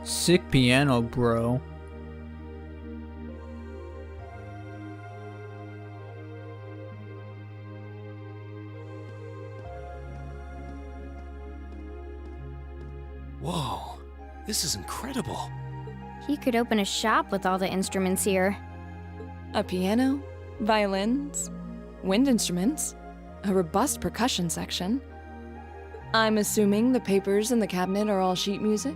Sick piano, bro. Whoa, this is incredible. He could open a shop with all the instruments here. A piano, violins, wind instruments, a robust percussion section. I'm assuming the papers in the cabinet are all sheet music?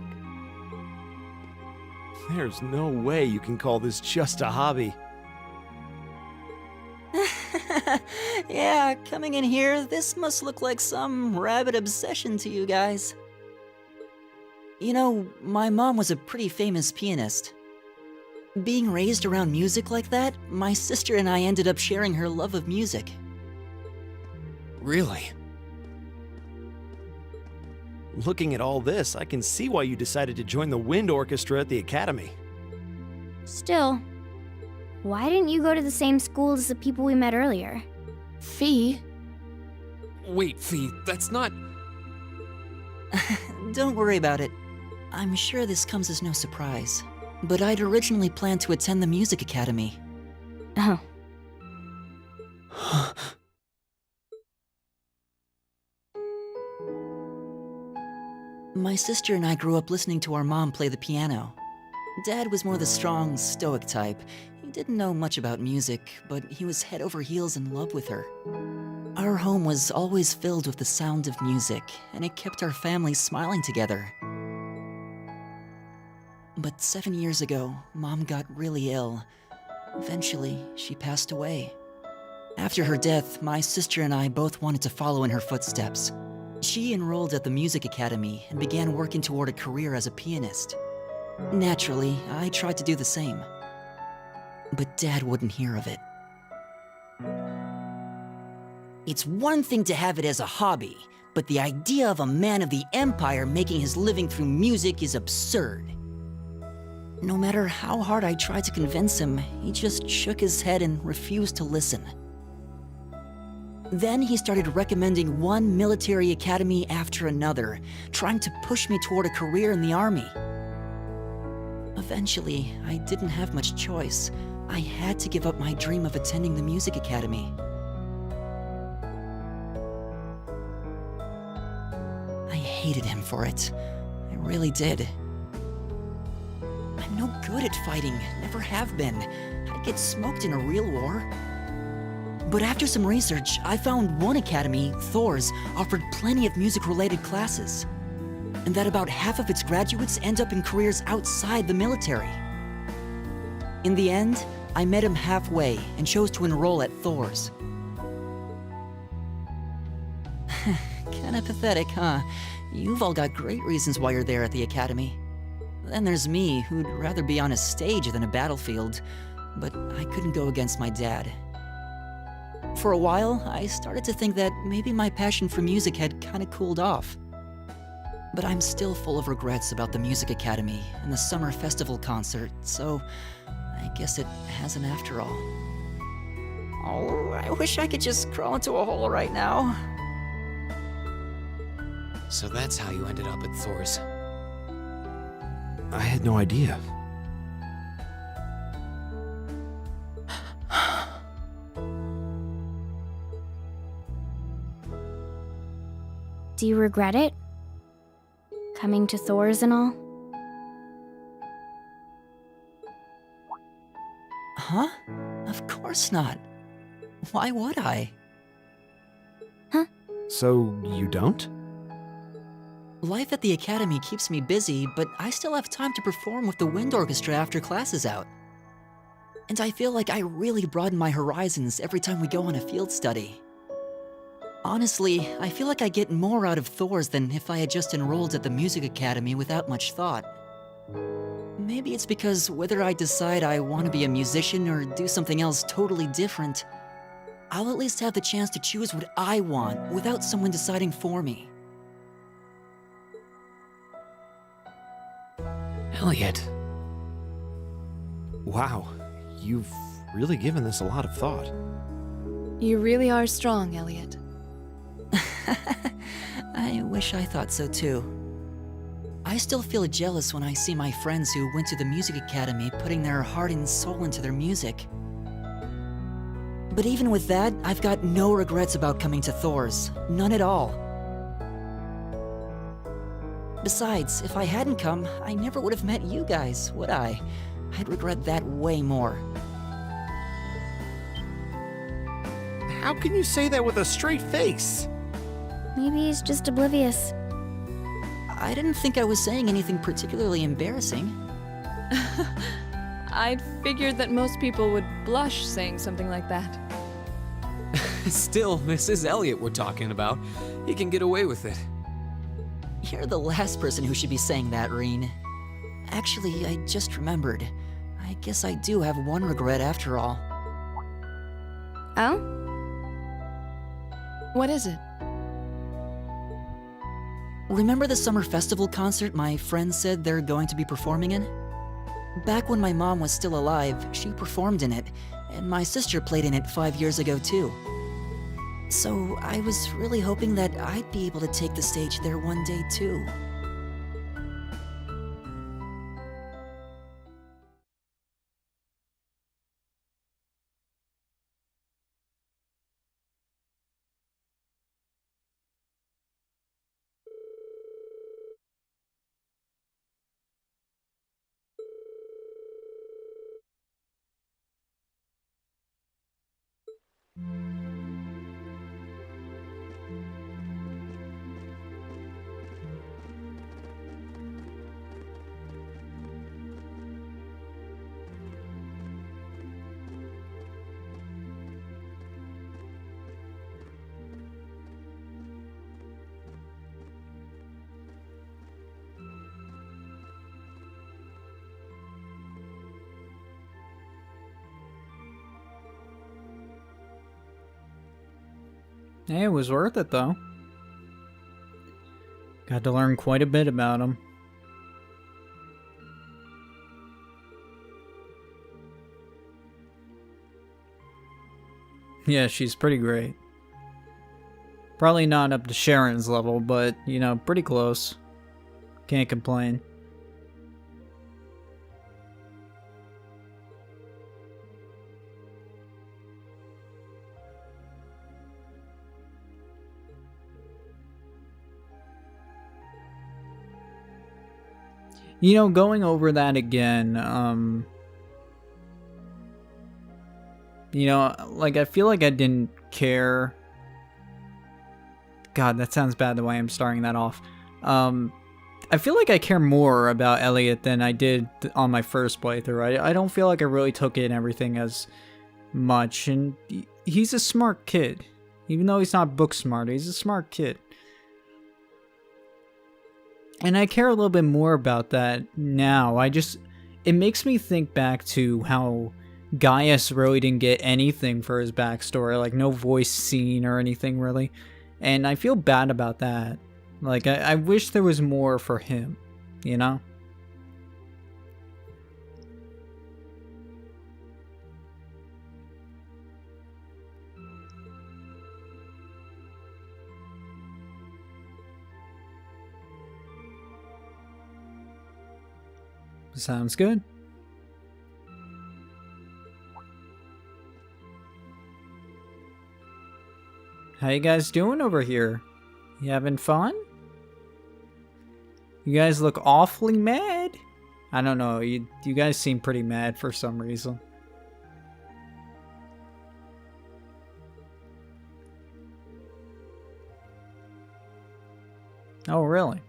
There's no way you can call this just a hobby. Yeah, coming in here, this must look like some rabid obsession to you guys. You know, my mom was a pretty famous pianist. Being raised around music like that, my sister and I ended up sharing her love of music. Really? Looking at all this, I can see why you decided to join the wind orchestra at the academy. Still, why didn't you go to the same school as the people we met earlier? Fie? Wait, Fie, that's not... Don't worry about it. I'm sure this comes as no surprise. But I'd originally planned to attend the music academy. Oh. My sister and I grew up listening to our mom play the piano. Dad was more the strong, stoic type. He didn't know much about music, but he was head over heels in love with her. Our home was always filled with the sound of music, and it kept our family smiling together. But 7 years ago, Mom got really ill. Eventually, she passed away. After her death, my sister and I both wanted to follow in her footsteps. She enrolled at the music academy and began working toward a career as a pianist. Naturally, I tried to do the same. But Dad wouldn't hear of it. It's one thing to have it as a hobby, but the idea of a man of the Empire making his living through music is absurd. No matter how hard I tried to convince him, he just shook his head and refused to listen. Then he started recommending one military academy after another, trying to push me toward a career in the army. Eventually, I didn't have much choice. I had to give up my dream of attending the music academy. I hated him for it. I really did. I'm no good at fighting, never have been. I'd get smoked in a real war. But after some research, I found one academy, Thor's, offered plenty of music-related classes. And that about half of its graduates end up in careers outside the military. In the end, I met him halfway and chose to enroll at Thor's. Kinda pathetic, huh? You've all got great reasons why you're there at the academy. Then there's me, who'd rather be on a stage than a battlefield. But I couldn't go against my dad. For a while, I started to think that maybe my passion for music had kinda cooled off. But I'm still full of regrets about the music academy and the summer festival concert, so I guess it hasn't after all. Oh, I wish I could just crawl into a hole right now. So that's how you ended up at Thor's. I had no idea. Do you regret it? Coming to Thor's and all? Huh? Of course not. Why would I? So, you don't? Life at the academy keeps me busy, but I still have time to perform with the wind orchestra after class is out. And I feel like I really broaden my horizons every time we go on a field study. Honestly, I feel like I get more out of Thor's than if I had just enrolled at the music academy without much thought. Maybe it's because whether I decide I want to be a musician or do something else totally different, I'll at least have the chance to choose what I want without someone deciding for me. Elliot. Wow, you've really given this a lot of thought. You really are strong, Elliot. I wish I thought so too. I still feel jealous when I see my friends who went to the music academy putting their heart and soul into their music. But even with that, I've got no regrets about coming to Thor's. None at all. Besides, if I hadn't come, I never would have met you guys, would I? I'd regret that way more. How can you say that with a straight face? Maybe he's just oblivious. I didn't think I was saying anything particularly embarrassing. I'd figured that most people would blush saying something like that. Still, this is Elliot we're talking about. He can get away with it. You're the last person who should be saying that, Reen. Actually, I just remembered. I guess I do have one regret after all. Oh? What is it? Remember the summer festival concert my friends said they're going to be performing in? Back when my mom was still alive, she performed in it, and my sister played in it 5 years ago too. So I was really hoping that I'd be able to take the stage there one day too. Hey, it was worth it though. Got to learn quite a bit about him. Yeah, she's pretty great. Probably not up to Sharon's level, but, you know, pretty close. Can't complain. You know, going over that again, you know, like, I feel like I didn't care. God, that sounds bad the way I'm starting that off. I feel like I care more about Elliot than I did on my first playthrough. I don't feel like I really took in everything as much, and he's a smart kid. Even though he's not book smart, he's a smart kid. And I care a little bit more about that now. It makes me think back to how Gaius really didn't get anything for his backstory, like no voice scene or anything really. And I feel bad about that. Like, I wish there was more for him, you know? Sounds good. How you guys doing over here? You having fun? You guys look awfully mad. I don't know, you guys seem pretty mad for some reason. Oh, really?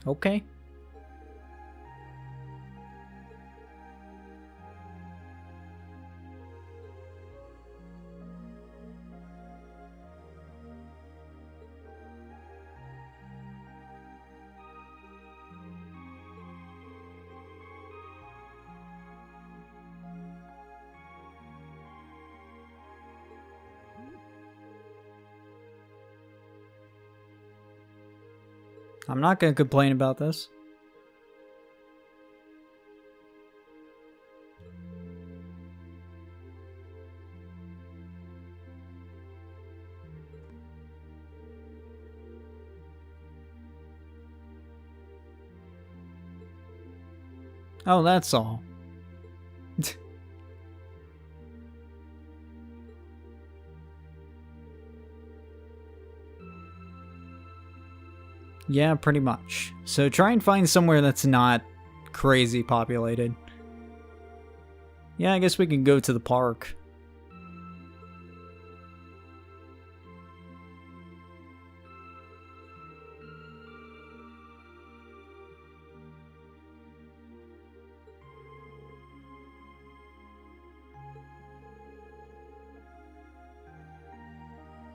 Okay. I'm not gonna complain about this. Oh, that's all. Yeah, pretty much. So try and find somewhere that's not crazy populated. Yeah, I guess we can go to the park.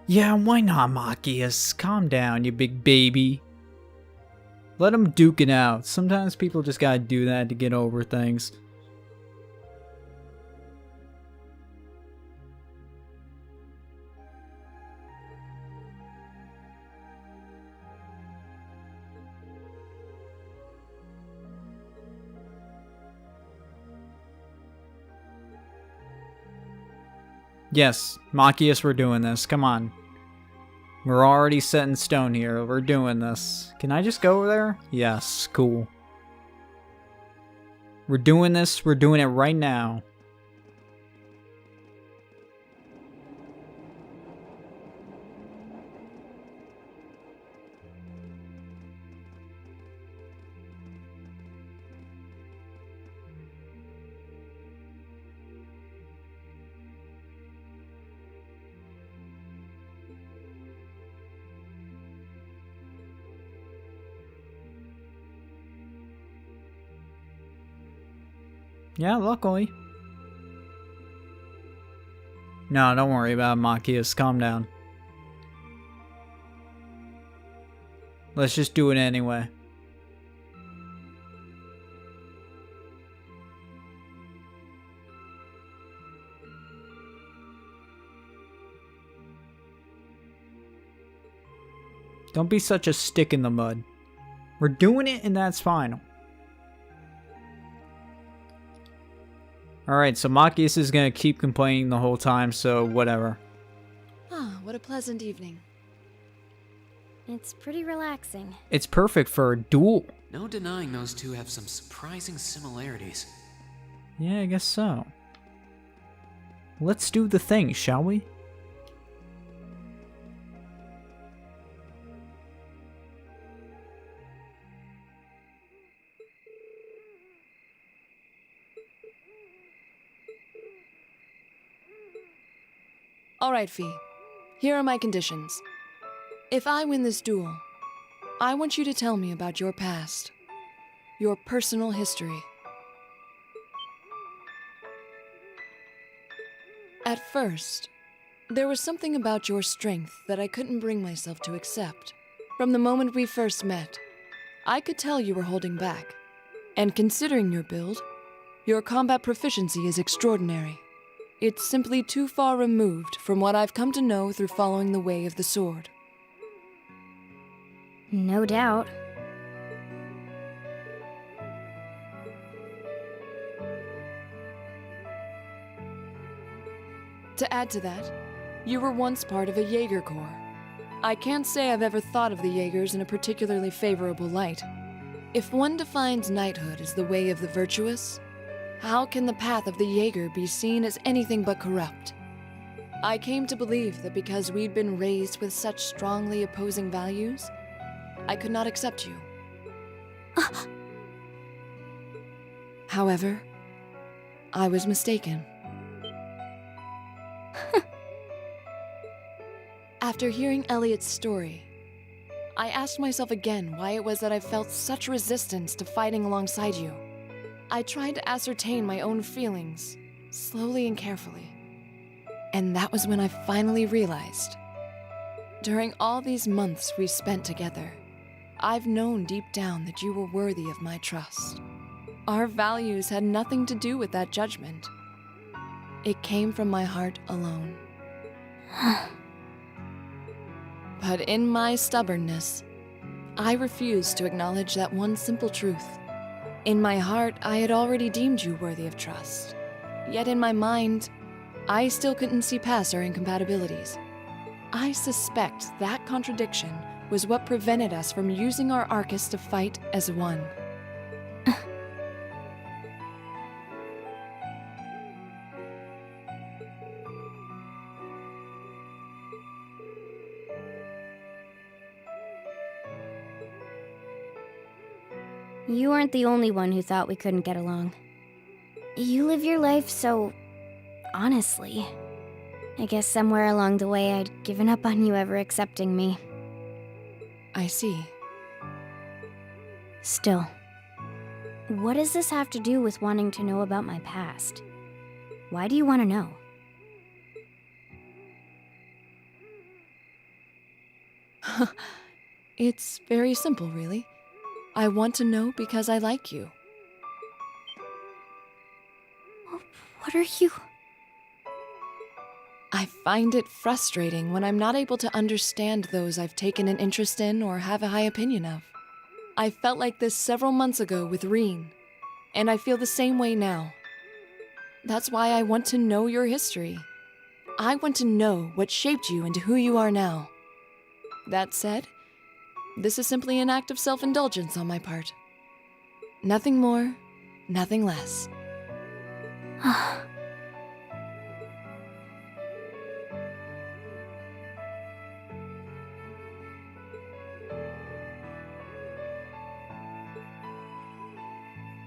Yeah, why not, Machias? Calm down, you big baby. Let them duke it out. Sometimes people just gotta do that to get over things. Yes, Machias, we're doing this. Come on. We're already set in stone here. We're doing this. Can I just go over there? Yes, cool. We're doing this. We're doing it right now. Yeah, luckily. No, don't worry about it, Machias. Calm down. Let's just do it anyway. Don't be such a stick in the mud. We're doing it and that's final. Alright, so Machias is gonna keep complaining the whole time, so whatever. Ah, what a pleasant evening. It's pretty relaxing. It's perfect for a duel. No denying those two have some surprising similarities. Yeah, I guess so. Let's do the thing, shall we? All right, Fie. Here are my conditions. If I win this duel, I want you to tell me about your past, your personal history. At first, there was something about your strength that I couldn't bring myself to accept. From the moment we first met, I could tell you were holding back. And considering your build, your combat proficiency is extraordinary. It's simply too far removed from what I've come to know through following the way of the sword. No doubt. To add to that, you were once part of a Jaeger Corps. I can't say I've ever thought of the Jaegers in a particularly favorable light. If one defines knighthood as the way of the virtuous, how can the path of the Jaeger be seen as anything but corrupt? I came to believe that because we'd been raised with such strongly opposing values, I could not accept you. However, I was mistaken. After hearing Elliot's story, I asked myself again why it was that I felt such resistance to fighting alongside you. I tried to ascertain my own feelings, slowly and carefully. And that was when I finally realized. During all these months we spent together, I've known deep down that you were worthy of my trust. Our values had nothing to do with that judgment. It came from my heart alone. But in my stubbornness, I refused to acknowledge that one simple truth. In my heart, I had already deemed you worthy of trust. Yet in my mind, I still couldn't see past our incompatibilities. I suspect that contradiction was what prevented us from using our Arcus to fight as one. You weren't the only one who thought we couldn't get along. You live your life so honestly. I guess somewhere along the way I'd given up on you ever accepting me. I see. Still, what does this have to do with wanting to know about my past? Why do you want to know? It's very simple, really. I want to know because I like you. What are you? I find it frustrating when I'm not able to understand those I've taken an interest in or have a high opinion of. I felt like this several months ago with Reen, and I feel the same way now. That's why I want to know your history. I want to know what shaped you into who you are now. That said, this is simply an act of self-indulgence on my part. Nothing more, nothing less.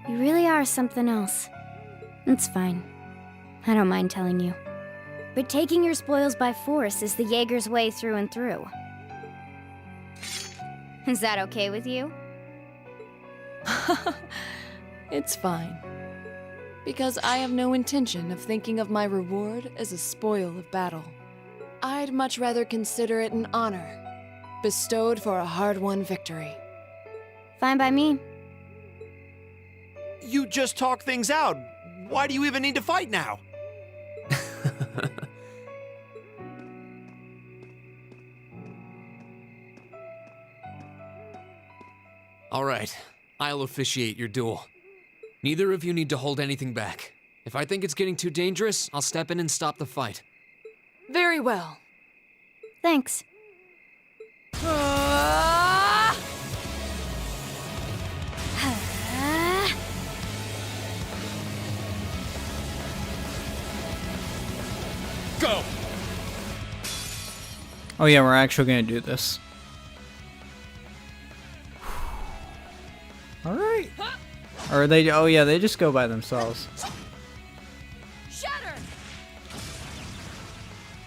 You really are something else. It's fine. I don't mind telling you. But taking your spoils by force is the Jaeger's way through and through. Is that okay with you? It's fine. Because I have no intention of thinking of my reward as a spoil of battle. I'd much rather consider it an honor, bestowed for a hard-won victory. Fine by me. You just talk things out. Why do you even need to fight now? All right, I'll officiate your duel. Neither of you need to hold anything back. If I think it's getting too dangerous, I'll step in and stop the fight. Very well. Thanks. Go! Oh yeah, we're actually gonna do this. Alright. Or they, oh yeah, they just go by themselves. Shatter!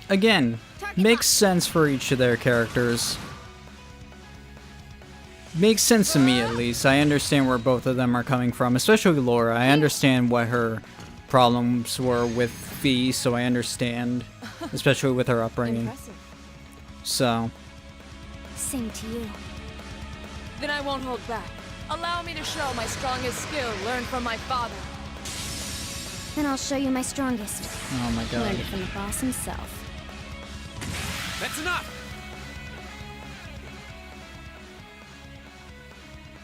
Again, makes sense for each of their characters. Makes sense to me, at least. I understand where both of them are coming from, especially Laura. I understand what her problems were with Fie, so I understand, especially with her upbringing. Impressive. So, Same to you. Then I won't hold back. Allow me to show my strongest skill learned from my father. Then I'll show you my strongest. oh my god. Learned it from the boss himself. That's enough!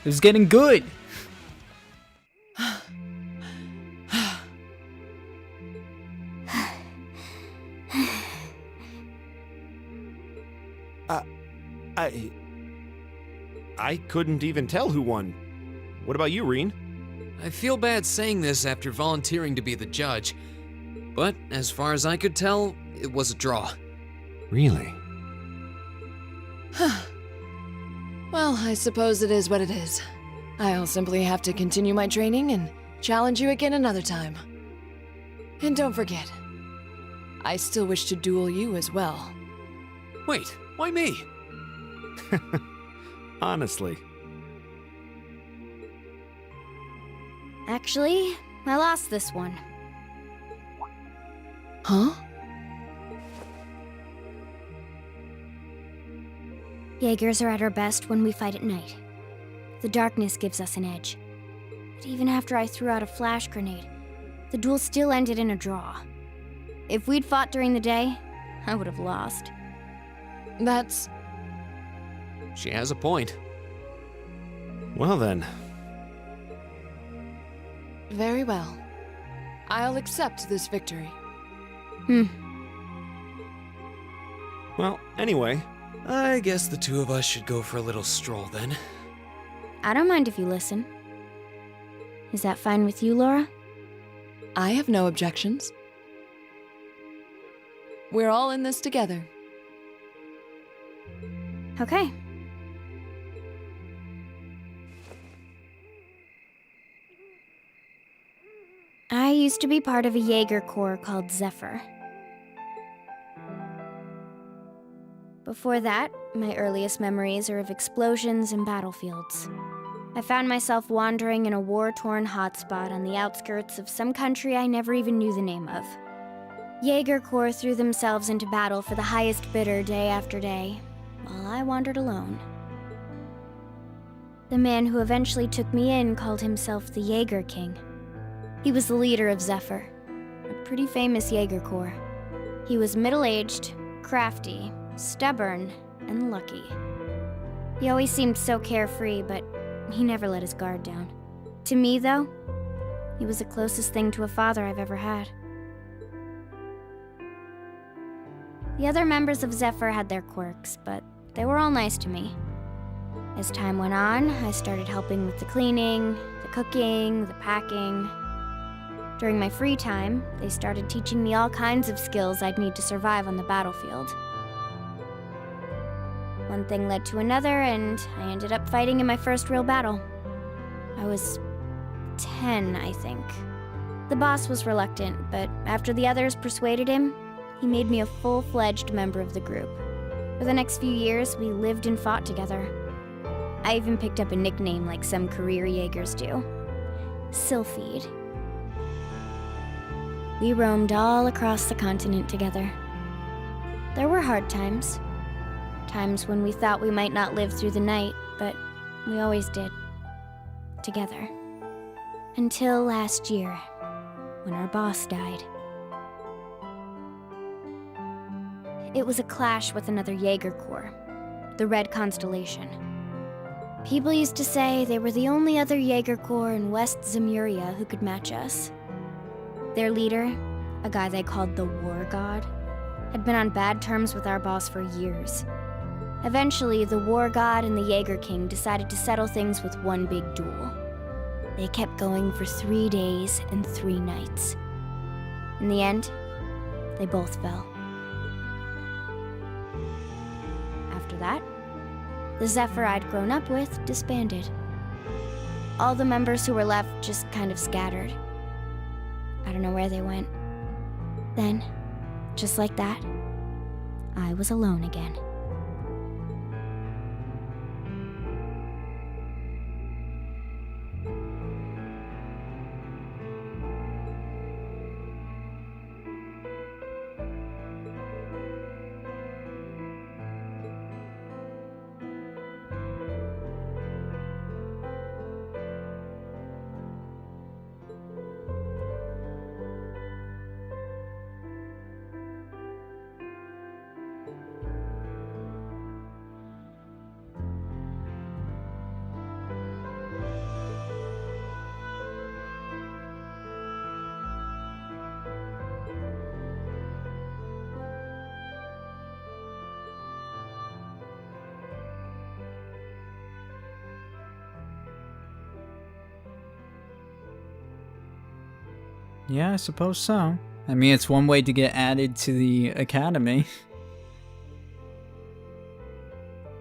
It's getting good! I couldn't even tell who won. What about you, Reen? I feel bad saying this after volunteering to be the judge, but as far as I could tell, it was a draw. Really? Well, I suppose it is what it is. I'll simply have to continue my training and challenge you again another time. And don't forget, I still wish to duel you as well. Wait, why me? Honestly. Actually, I lost this one. Huh? Jaegers are at our best when we fight at night. The darkness gives us an edge. But even after I threw out a flash grenade, the duel still ended in a draw. If we'd fought during the day, I would have lost. That's... She has a point. Well then. very well. I'll accept this victory. Well, anyway. I guess the two of us should go for a little stroll then. I don't mind if you listen. Is that fine with you, Laura? I have no objections. We're all in this together. Okay. used to be part of a Jaeger Corps called Zephyr. Before that, my earliest memories are of explosions and battlefields. I found myself wandering in a war-torn hotspot on the outskirts of some country I never even knew the name of. Jaeger Corps threw themselves into battle for the highest bidder day after day, while I wandered alone. The man who eventually took me in called himself the Jaeger King. He was the leader of Zephyr, a pretty famous Jaeger Corps. He was middle-aged, crafty, stubborn, and lucky. He always seemed so carefree, but he never let his guard down. To me, though, he was the closest thing to a father I've ever had. The other members of Zephyr had their quirks, but they were all nice to me. As time went on, I started helping with the cleaning, the cooking, the packing. During my free time, they started teaching me all kinds of skills I'd need to survive on the battlefield. One thing led to another, and I ended up fighting in my first real battle. I was 10, I think. The boss was reluctant, but after the others persuaded him, he made me a full-fledged member of the group. For the next few years, we lived and fought together. I even picked up a nickname like some career Jaegers do. Sylphide. We roamed all across the continent together. There were hard times. Times when we thought we might not live through the night, but we always did. Together. Until last year, when our boss died. It was a clash with another Jaeger Corps, the Red Constellation. People used to say they were the only other Jaeger Corps in West Zemuria who could match us. Their leader, a guy they called the War God, had been on bad terms with our boss for years. Eventually, the War God and the Jaeger King decided to settle things with one big duel. They kept going for 3 days and 3 nights. In the end, they both fell. After that, the Zephyr I'd grown up with disbanded. All the members who were left just kind of scattered. I don't know where they went. Then, just like that, I was alone again. Yeah, I suppose so. I mean, it's one way to get added to the academy.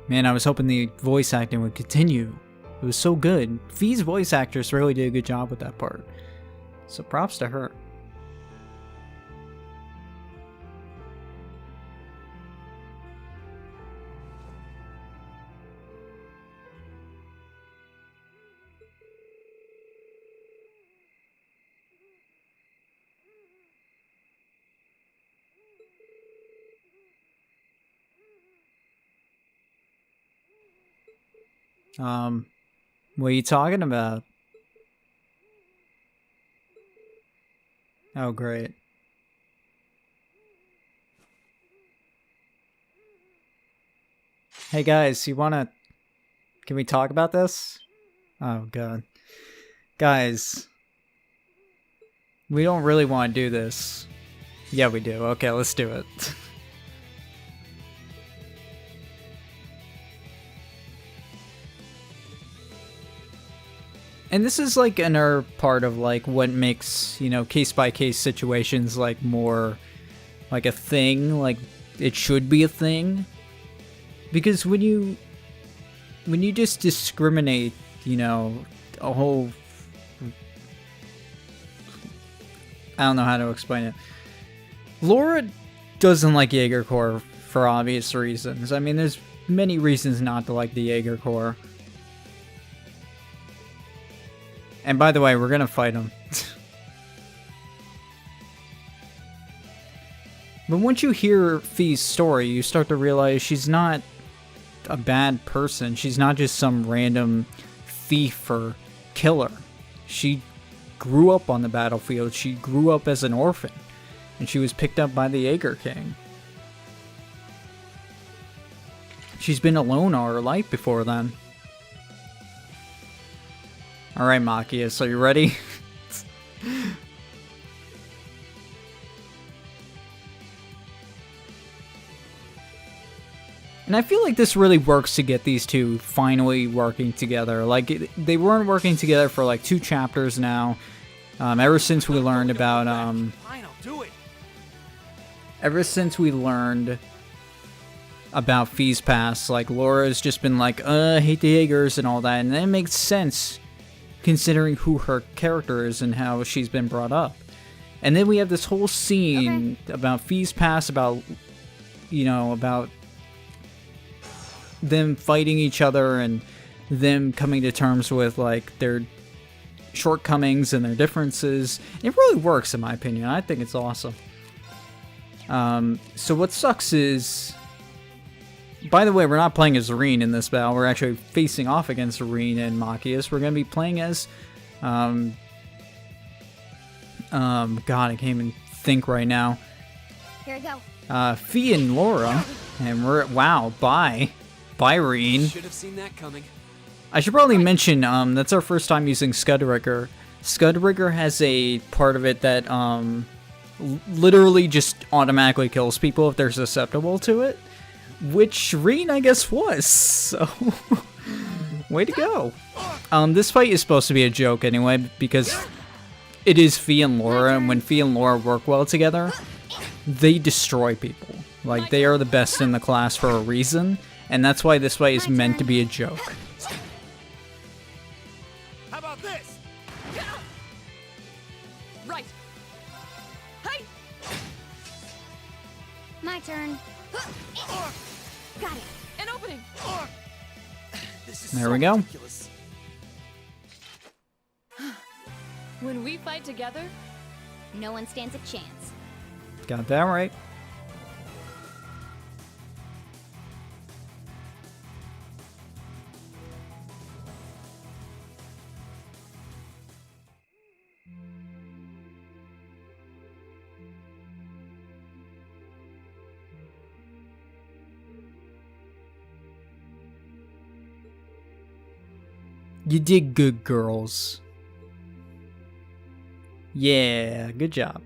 Man, I was hoping the voice acting would continue. It was so good. Fie's voice actress really did a good job with that part. So props to her. What are you talking about? Oh, great. Hey guys, can we talk about this? Oh god. Guys, we don't really want to do this. Yeah, we do. Okay, let's do it. And this is like another part of like what makes, you know, case by case situations like more like a thing, like it should be a thing. Because when you just discriminate, you know, a whole I don't know how to explain it. Laura doesn't like Jaeger Corps for obvious reasons. I mean, there's many reasons not to like the Jaeger Corps. And by the way, we're gonna fight him. But once you hear Fie's story, you start to realize she's not a bad person. She's not just some random thief or killer. She grew up on the battlefield. She grew up as an orphan. And she was picked up by the Jaeger King. She's been alone all her life before then. Alright, Machias, are you ready? And I feel like this really works to get these two finally working together. Like, they weren't working together for like 2 chapters now. Ever since we learned about, ever since we learned about Fie's past, like, Laura's just been like, I hate the Jaegers and all that. And that makes sense, considering who her character is and how she's been brought up. And then we have this whole scene about Fie's past, about, you know, about them fighting each other and them coming to terms with, like, their shortcomings and their differences. It really works, in my opinion. I think it's awesome. So what sucks is, by the way, we're not playing as Zareen in this battle. We're actually facing off against Zareen and Machias. We're going to be playing as, God, I can't even think right now. Here we go. Fie and Laura, and we're at, wow, bye, Reen. Should have seen that coming. I should probably mention, that's our first time using Scudrigger. Scudrigger has a part of it that, literally just automatically kills people if they're susceptible to it. Which Reen, I guess, was. So, way to go. This fight is supposed to be a joke anyway, because it is Fie and Laura, and when Fie and Laura work well together, they destroy people. Like, they are the best in the class for a reason, and that's why this fight is meant to be a joke. How about this? Right. Hey! My turn. Got it. An opening. This is There so we go. ridiculous. When we fight together, No one stands a chance. Got that right. You did good, girls. Yeah, good job.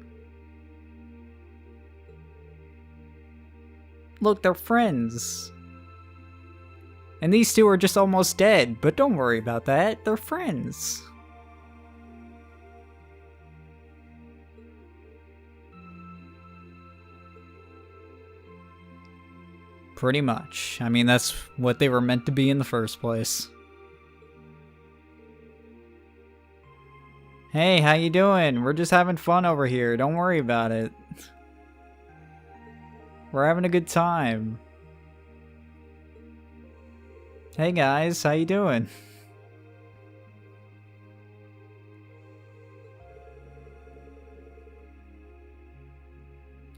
Look, they're friends. And these two are just almost dead, but don't worry about that. They're friends. Pretty much. I mean, that's what they were meant to be in the first place. Hey, how you doing? We're just having fun over here. Don't worry about it. We're having a good time. Hey guys, how you doing?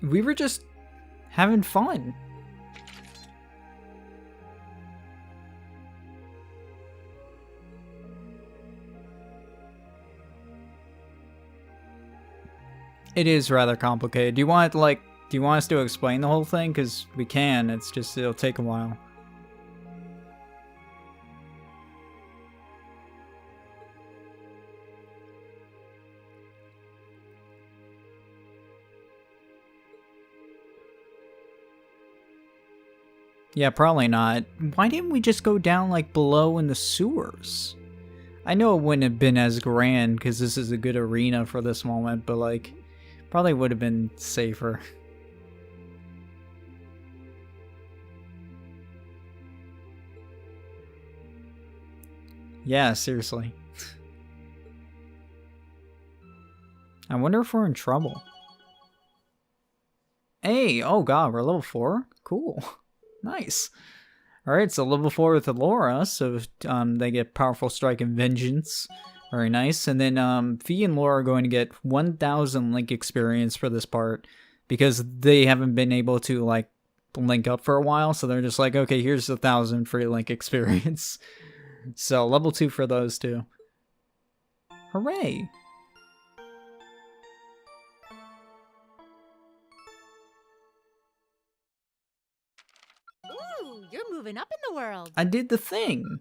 We were just having fun. It is rather complicated. Do you want us to explain the whole thing? Because we can. It's just, it'll take a while. Yeah, probably not. Why didn't we just go down, like, below in the sewers? I know it wouldn't have been as grand, because this is a good arena for this moment, but, like, probably would have been safer. Yeah, seriously. I wonder if we're in trouble. Hey, oh god, we're level 4? Cool. Nice. Alright, so level 4 with Laura, so they get Powerful Strike and Vengeance. Very nice. And then Fie and Laura are going to get 1,000 Link experience for this part, because they haven't been able to, like, link up for a while, so they're just like, okay, here's 1,000 free Link experience. So, level 2 for those two. Hooray! Ooh, you're moving up in the world. I did the thing!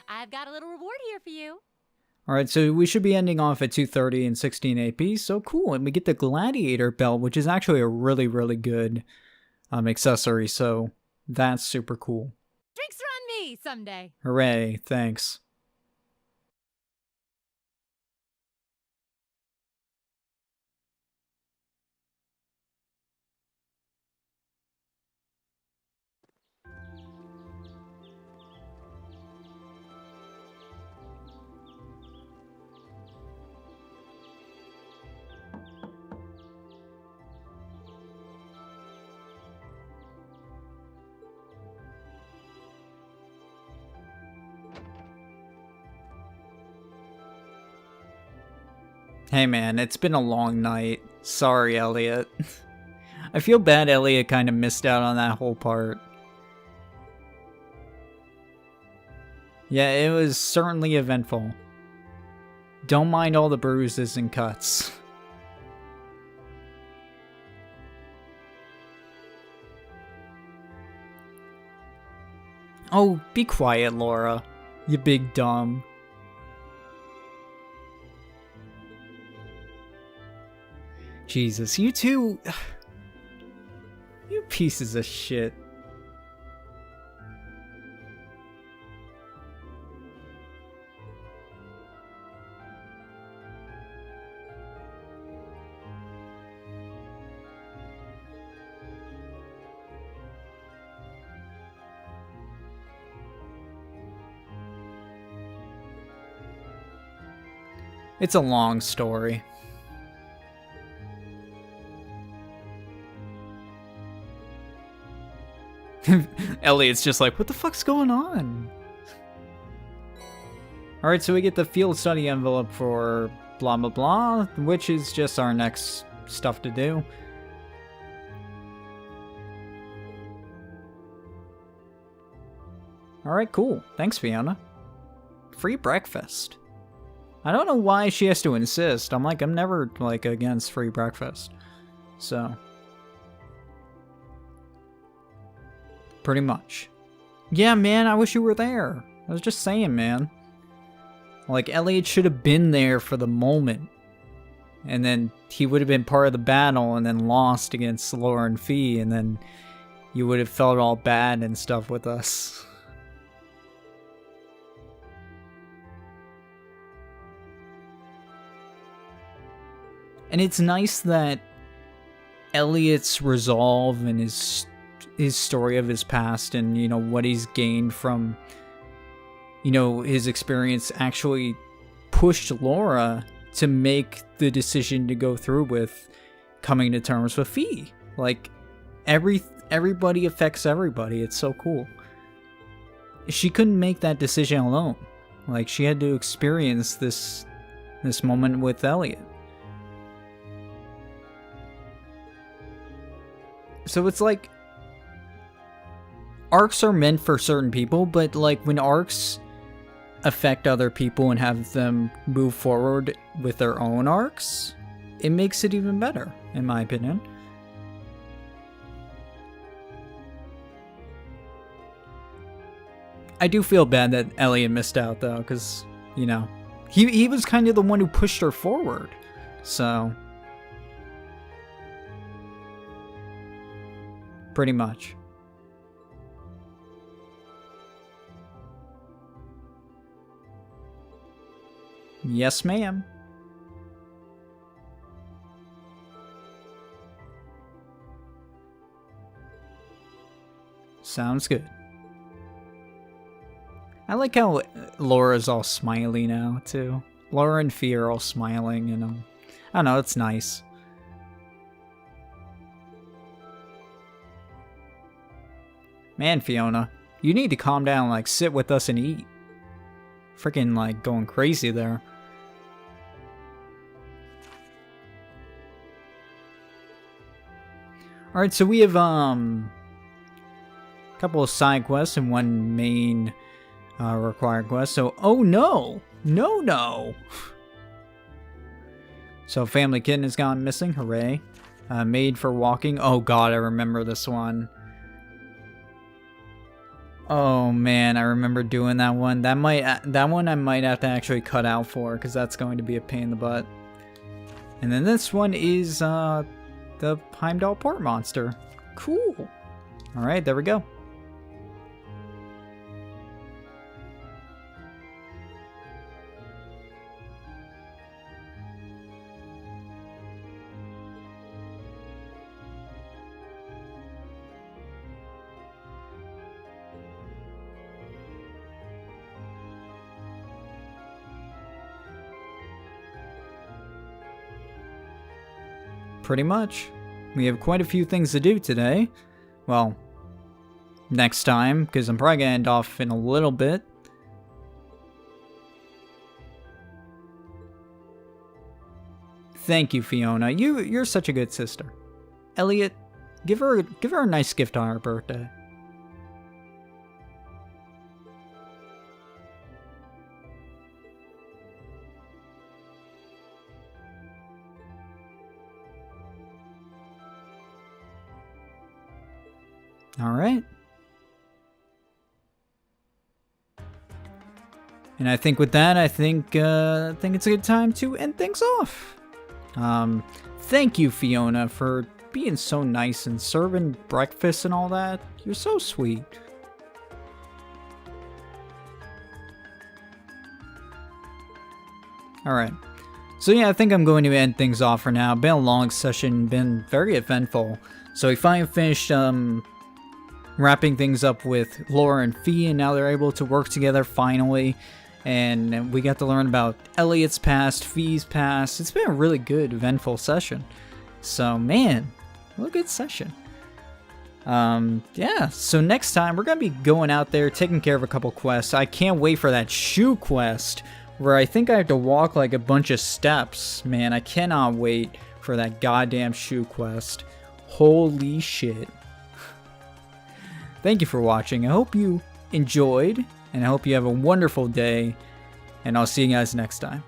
I've got a little reward here for you. Alright, so we should be ending off at 230 and 16 AP, so cool. And we get the Gladiator belt, which is actually a really, really good accessory, so that's super cool. Drinks are on me someday. Hooray, thanks. Hey man, it's been a long night. Sorry, Elliot. I feel bad Elliot kind of missed out on that whole part. Yeah, it was certainly eventful. Don't mind all the bruises and cuts. Oh, be quiet, Laura. You big dumb. Jesus, you two... You pieces of shit. It's a long story. Elliot's just like, what the fuck's going on? Alright, so we get the field study envelope for blah blah blah, which is just our next stuff to do. Alright, cool. Thanks, Fiona. Free breakfast. I don't know why she has to insist. I'm never, like, against free breakfast. So... pretty much. Yeah, man, I wish you were there. I was just saying, man. Like, Elliot should have been there for the moment. And then he would have been part of the battle and then lost against Laura and Fie, and then you would have felt all bad and stuff with us. And it's nice that Elliot's resolve and his story of his past and, you know, what he's gained from, you know, his experience actually pushed Laura to make the decision to go through with coming to terms with Fie. Like, everybody affects everybody. It's so cool. She couldn't make that decision alone. Like, she had to experience this moment with Elliot. So it's like, arcs are meant for certain people, but like when arcs affect other people and have them move forward with their own arcs, it makes it even better, in my opinion. I do feel bad that Elliot missed out though, because, you know, he was kind of the one who pushed her forward, so... pretty much. Yes, ma'am. Sounds good. I like how Laura's all smiley now, too. Laura and Fie are all smiling, and I don't know, it's nice. Man, Fiona, you need to calm down, like, sit with us and eat. Freaking, like, going crazy there. Alright, so we have, a couple of side quests and one main, required quest. So, oh no! No! So, family kitten has gone missing, hooray. Made for walking. Oh god, I remember this one. Oh man, I remember doing that one. That one I might have to actually cut out for, because that's going to be a pain in the butt. And then this one is the Heimdall Port Monster. Cool. Alright, there we go. Pretty much. We have quite a few things to do today. Well, next time, because I'm probably going to end off in a little bit. Thank you, Fiona. You're such a good sister. Elliot, give her a nice gift on her birthday. All right. And I think with that, I think it's a good time to end things off. Thank you, Fiona, for being so nice and serving breakfast and all that. You're so sweet. All right. So yeah, I think I'm going to end things off for now. Been a long session, been very eventful. So we finally finished wrapping things up with Laura and Fie, and now they're able to work together finally. And we got to learn about Elliot's past, Fie's past. It's been a really good, eventful session. So, man, what a good session. Yeah, so next time we're going to be going out there, taking care of a couple quests. I can't wait for that shoe quest, where I think I have to walk like a bunch of steps. Man, I cannot wait for that goddamn shoe quest. Holy shit. Thank you for watching. I hope you enjoyed, and I hope you have a wonderful day, and I'll see you guys next time.